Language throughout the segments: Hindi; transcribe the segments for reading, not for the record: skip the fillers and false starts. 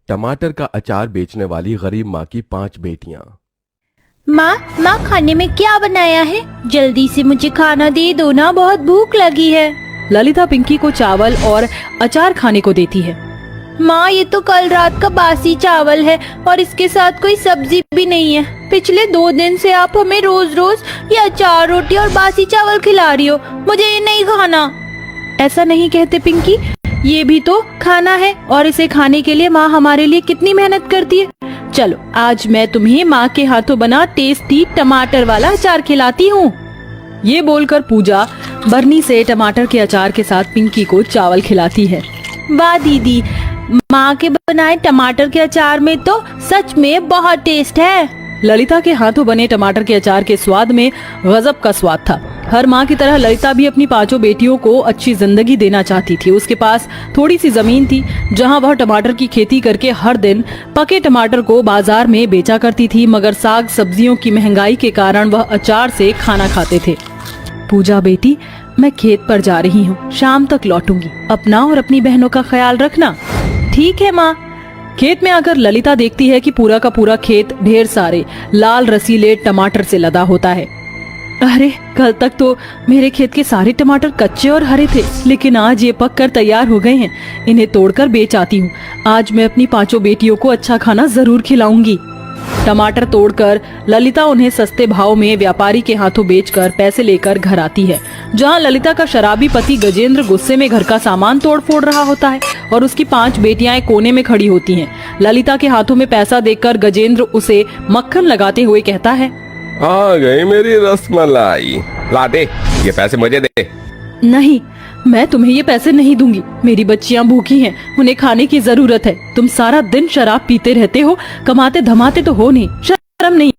टमाटर का अचार बेचने वाली गरीब माँ की 5 बेटियां। माँ खाने में क्या बनाया है? जल्दी से मुझे खाना दे दो ना, बहुत भूख लगी है। ललिता पिंकी को चावल और अचार खाने को देती है। माँ ये तो कल रात का बासी चावल है और इसके साथ कोई सब्जी भी नहीं है। पिछले 2 दिन से आप हमें रोज रोज ये अचार, रोटी और बासी चावल खिला रही हो, मुझे ये नहीं खाना। ऐसा नहीं कहते पिंकी, ये भी तो खाना है और इसे खाने के लिए माँ हमारे लिए कितनी मेहनत करती है। चलो आज मैं तुम्हें माँ के हाथों बना टेस्टी टमाटर वाला अचार खिलाती हूँ। ये बोलकर पूजा बरनी से टमाटर के अचार के साथ पिंकी को चावल खिलाती है। वाह दीदी, माँ के बनाए टमाटर के अचार में तो सच में बहुत टेस्ट है। ललिता के हाथों बने टमाटर के अचार के स्वाद में गजब का स्वाद था। हर माँ की तरह ललिता भी अपनी 5 बेटियों को अच्छी जिंदगी देना चाहती थी। उसके पास थोड़ी सी जमीन थी जहाँ वह टमाटर की खेती करके हर दिन पके टमाटर को बाजार में बेचा करती थी, मगर साग सब्जियों की महंगाई के कारण वह अचार से खाना खाते थे। पूजा बेटी, मैं खेत पर जा रही हूँ, शाम तक लौटूंगी। अपना और अपनी बहनों का ख्याल रखना। ठीक है माँ। खेत में आकर ललिता देखती है कि पूरा का पूरा खेत ढेर सारे लाल रसीले टमाटर से लदा होता है। अरे कल तक तो मेरे खेत के सारे टमाटर कच्चे और हरे थे, लेकिन आज ये पक कर तैयार हो गए हैं। इन्हें तोड़कर बेच आती हूँ। आज मैं अपनी 5 बेटियों को अच्छा खाना जरूर खिलाऊंगी। टमाटर तोड़कर ललिता उन्हें सस्ते भाव में व्यापारी के हाथों बेचकर पैसे लेकर घर आती है, जहां ललिता का शराबी पति गजेंद्र गुस्से में घर का सामान तोड़ फोड़ रहा होता है और उसकी 5 बेटियां कोने में खड़ी होती हैं। ललिता के हाथों में पैसा देखकर गजेंद्र उसे मक्खन लगाते हुए कहता है, आ गई मेरी रसमलाई, ला दे ये पैसे मुझे दे। नहीं, मैं तुम्हें ये पैसे नहीं दूंगी। मेरी बच्चियां भूखी हैं, उन्हें खाने की जरूरत है। तुम सारा दिन शराब पीते रहते हो, कमाते धमाते तो हो नहीं। शर्म नहीं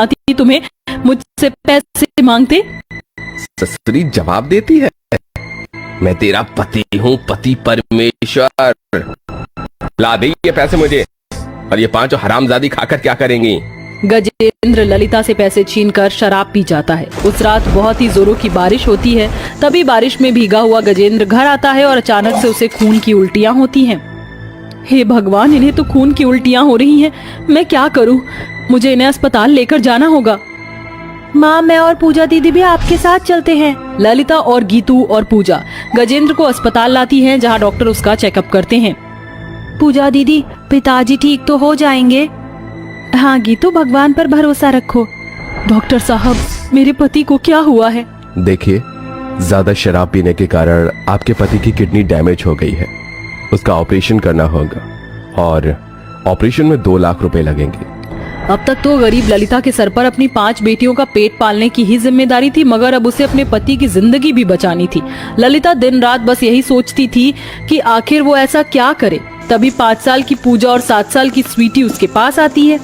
आती तुम्हें मुझसे पैसे मांगते? ससुरी जवाब देती है, मैं तेरा पति हूँ, पति परमेश्वर। ला दे ये पैसे मुझे, और ये 5 हरामजादी खाकर क्या करेंगी? गजेंद्र ललिता से पैसे छीनकर शराब पी जाता है। उस रात बहुत ही जोरों की बारिश होती है। तभी बारिश में भीगा हुआ गजेंद्र घर आता है और अचानक से उसे खून की उल्टियां होती हैं। हे भगवान, इन्हें तो खून की उल्टियां हो रही हैं। मैं क्या करूं? मुझे इन्हें अस्पताल लेकर जाना होगा। माँ, मैं और पूजा दीदी भी आपके साथ चलते हैं। ललिता और गीतू और पूजा गजेंद्र को अस्पताल लाती हैं, जहाँ डॉक्टर उसका चेकअप करते हैं। पूजा दीदी, पिताजी ठीक तो हो जाएंगे? हाँ गीतू, भगवान पर भरोसा रखो। डॉक्टर साहब, मेरे पति को क्या हुआ है? देखिए, ज्यादा शराब पीने के कारण आपके पति की किडनी डैमेज हो गई है। उसका ऑपरेशन करना होगा और ऑपरेशन में 2 लाख रुपए लगेंगे। अब तक तो गरीब ललिता के सर पर अपनी 5 बेटियों का पेट पालने की ही जिम्मेदारी थी, मगर अब उसे अपने पति की जिंदगी भी बचानी थी। ललिता दिन रात बस यही सोचती थी कि आखिर वो ऐसा क्या करे। तभी 5 साल की पूजा और 7 साल की स्वीटी उसके पास आती है।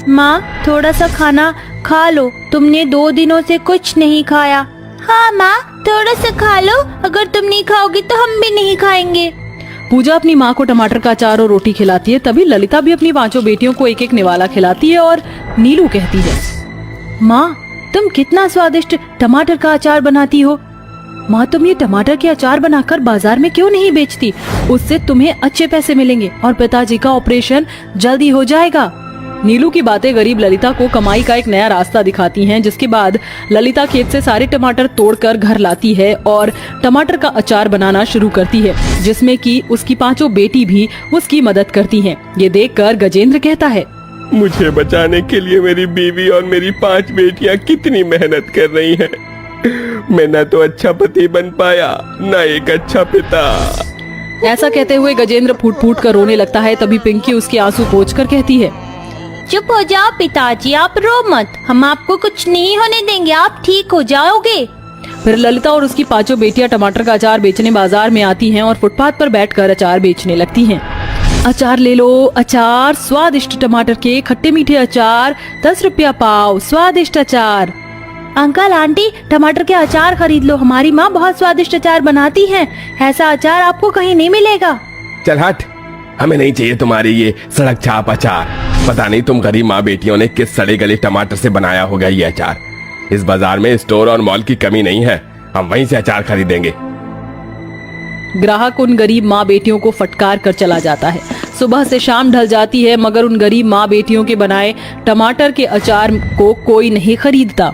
माँ, थोड़ा सा खाना खा लो, तुमने 2 दिनों से कुछ नहीं खाया। हाँ माँ, थोड़ा सा खा लो, अगर तुम नहीं खाओगी तो हम भी नहीं खाएंगे। पूजा अपनी माँ को टमाटर का अचार और रोटी खिलाती है। तभी ललिता भी अपनी 5 बेटियों को एक निवाला खिलाती है और नीलू कहती है, माँ तुम कितना स्वादिष्ट टमाटर का अचार बनाती हो। माँ, तुम ये टमाटर के अचार बनाकर बाजार में क्यों नहीं बेचती? उससे तुम्हें अच्छे पैसे मिलेंगे और पिताजी का ऑपरेशन जल्दी हो जाएगा। नीलू की बातें गरीब ललिता को कमाई का एक नया रास्ता दिखाती हैं, जिसके बाद ललिता खेत से सारे टमाटर तोड़कर घर लाती है और टमाटर का अचार बनाना शुरू करती है, जिसमें कि उसकी 5 बेटी भी उसकी मदद करती हैं। ये देखकर गजेंद्र कहता है, मुझे बचाने के लिए मेरी बीवी और मेरी 5 बेटियां कितनी मेहनत कर रही हैं। मैं ना तो अच्छा पति बन पाया, ना एक अच्छा पिता। ऐसा कहते हुए गजेंद्र फूट फूट कर रोने लगता है। तभी पिंकी उसके आंसू पोंछकर कहती है, चुप हो जाओ पिताजी, आप रो मत, हम आपको कुछ नहीं होने देंगे, आप ठीक हो जाओगे। फिर ललिता और उसकी 5 बेटियां टमाटर का अचार बेचने बाजार में आती हैं और फुटपाथ पर बैठकर अचार बेचने लगती हैं। अचार ले लो, अचार, स्वादिष्ट टमाटर के खट्टे मीठे अचार, 10 रुपया पाव, स्वादिष्ट अचार। अंकल आंटी, टमाटर के अचार खरीद लो, हमारी माँ बहुत स्वादिष्ट अचार बनाती हैं। ऐसा अचार आपको कहीं नहीं मिलेगा। चल हट, हमें नहीं चाहिए तुम्हारी ये सड़क छाप अचार। पता नहीं तुम गरीब माँ बेटियों ने किस सड़े गले टमाटर से बनाया होगा ये अचार। इस बाजार में स्टोर और मॉल की कमी नहीं है, हम वहीं से अचार खरीदेंगे। ग्राहक उन गरीब माँ बेटियों को फटकार कर चला जाता है। सुबह से शाम ढल जाती है मगर उन गरीब माँ बेटियों के बनाए टमाटर के अचार को कोई नहीं खरीदता।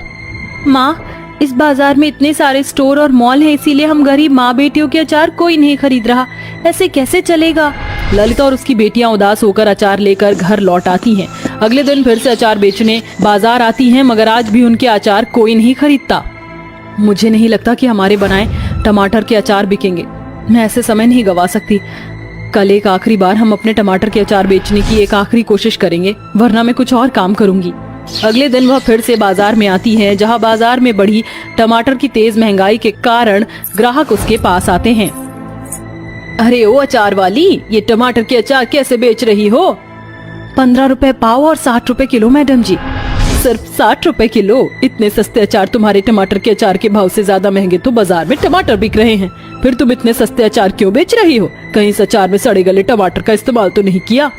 माँ, इस बाजार में इतने सारे स्टोर और मॉल हैं, इसीलिए हम गरीब माँ बेटियों के अचार कोई नहीं खरीद रहा। ऐसे कैसे चलेगा? ललिता और उसकी बेटियां उदास होकर अचार लेकर घर लौट आती हैं। अगले दिन फिर से अचार बेचने बाजार आती हैं मगर आज भी उनके अचार कोई नहीं खरीदता। मुझे नहीं लगता कि हमारे बनाए टमाटर के अचार बिकेंगे। मैं ऐसे समय नहीं गवा सकती। कल एक आखिरी बार हम अपने टमाटर के अचार बेचने की एक आखिरी कोशिश करेंगे, वरना मैं कुछ और काम करूंगी। अगले दिन वह फिर से बाजार में आती है, जहां बाजार में बढ़ी टमाटर की तेज महंगाई के कारण ग्राहक उसके पास आते हैं। अरे ओ अचार वाली, ये टमाटर के अचार कैसे बेच रही हो? 15 रुपए पाव और 60 रुपए किलो मैडम जी। सिर्फ 60 रुपए किलो? इतने सस्ते अचार तुम्हारे टमाटर के अचार के भाव से ज्यादा महंगे तो बाजार में टमाटर बिक रहे हैं। फिर तुम इतने सस्ते अचार क्यों बेच रही हो? कहीं इस अचार में सड़े गले टमाटर का इस्तेमाल तो नहीं किया?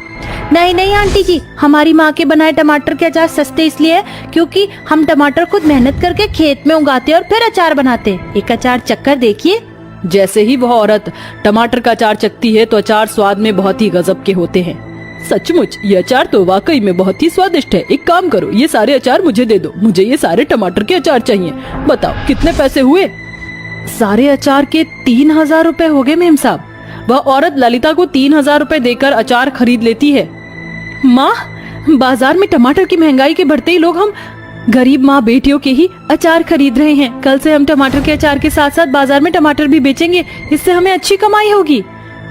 नहीं नहीं आंटी जी, हमारी माँ के बनाए टमाटर के अचार सस्ते इसलिए है क्योंकि हम टमाटर खुद मेहनत करके खेत में उगाते और फिर अचार बनाते। एक अचार चक्कर देखिए। जैसे ही वह औरत टमाटर का अचार चखती है तो अचार स्वाद में बहुत ही गजब के होते हैं। सचमुच ये अचार तो वाकई में बहुत ही स्वादिष्ट है। एक काम करो, ये सारे अचार मुझे दे दो। मुझे ये सारे टमाटर के अचार चाहिए। बताओ कितने पैसे हुए? सारे अचार के 3000 रुपए हो गए मेम साहब। वह औरत ललिता को 3000 रुपए देकर अचार खरीद लेती है। माँ, बाजार में टमाटर की महंगाई के बढ़ते ही लोग हम गरीब माँ बेटियों के ही अचार खरीद रहे हैं। कल से हम टमाटर के अचार के साथ साथ बाजार में टमाटर भी बेचेंगे, इससे हमें अच्छी कमाई होगी।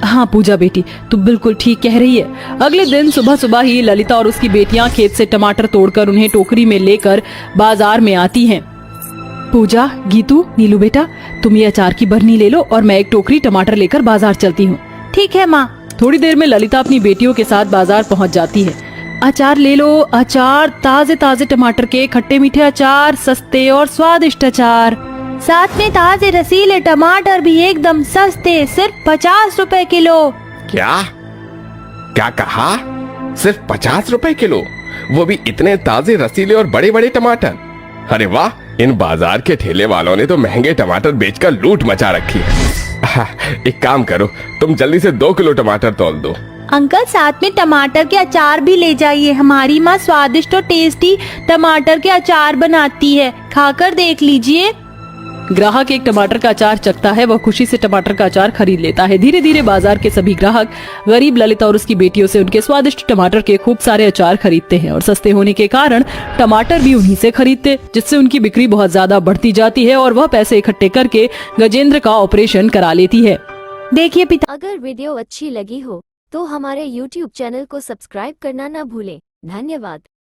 हाँ पूजा बेटी, तू बिल्कुल ठीक कह रही है। अगले दिन सुबह सुबह ही ललिता और उसकी बेटियां खेत से टमाटर तोड़कर उन्हें टोकरी में लेकर बाजार में आती हैं। पूजा, गीतू, नीलू बेटा, तुम ये अचार की बरनी ले लो और मैं एक टोकरी टमाटर लेकर बाजार चलती हूँ। ठीक है माँ। थोड़ी देर में ललिता अपनी बेटियों के साथ बाजार पहुँच जाती है। अचार ले लो, अचार, ताजे ताजे टमाटर के खट्टे मीठे अचार, सस्ते और स्वादिष्ट अचार, साथ में ताजे रसीले टमाटर भी एकदम सस्ते, सिर्फ 50 रुपए किलो। क्या क्या कहा? सिर्फ 50 रुपए किलो? वो भी इतने ताजे रसीले और बड़े बड़े टमाटर? अरे वाह, इन बाजार के ठेले वालों ने तो महंगे टमाटर बेचकर लूट मचा रखी है। एक काम करो, तुम जल्दी से 2 किलो टमाटर तौल दो। अंकल, साथ में टमाटर के अचार भी ले जाइए। हमारी माँ स्वादिष्ट और टेस्टी टमाटर के अचार बनाती है, खाकर देख लीजिए। ग्राहक एक टमाटर का अचार चखता है, वह खुशी से टमाटर का अचार खरीद लेता है। धीरे धीरे बाजार के सभी ग्राहक गरीब ललिता और उसकी बेटियों से उनके स्वादिष्ट टमाटर के खूब सारे अचार खरीदते हैं और सस्ते होने के कारण टमाटर भी उन्हीं से खरीदते, जिससे उनकी बिक्री बहुत ज्यादा बढ़ती जाती है और वह पैसे इकट्ठे करके गजेंद्र का ऑपरेशन करा लेती है। देखिए पिता, अगर वीडियो अच्छी लगी हो तो हमारे YouTube चैनल को सब्सक्राइब करना ना भूलें। धन्यवाद।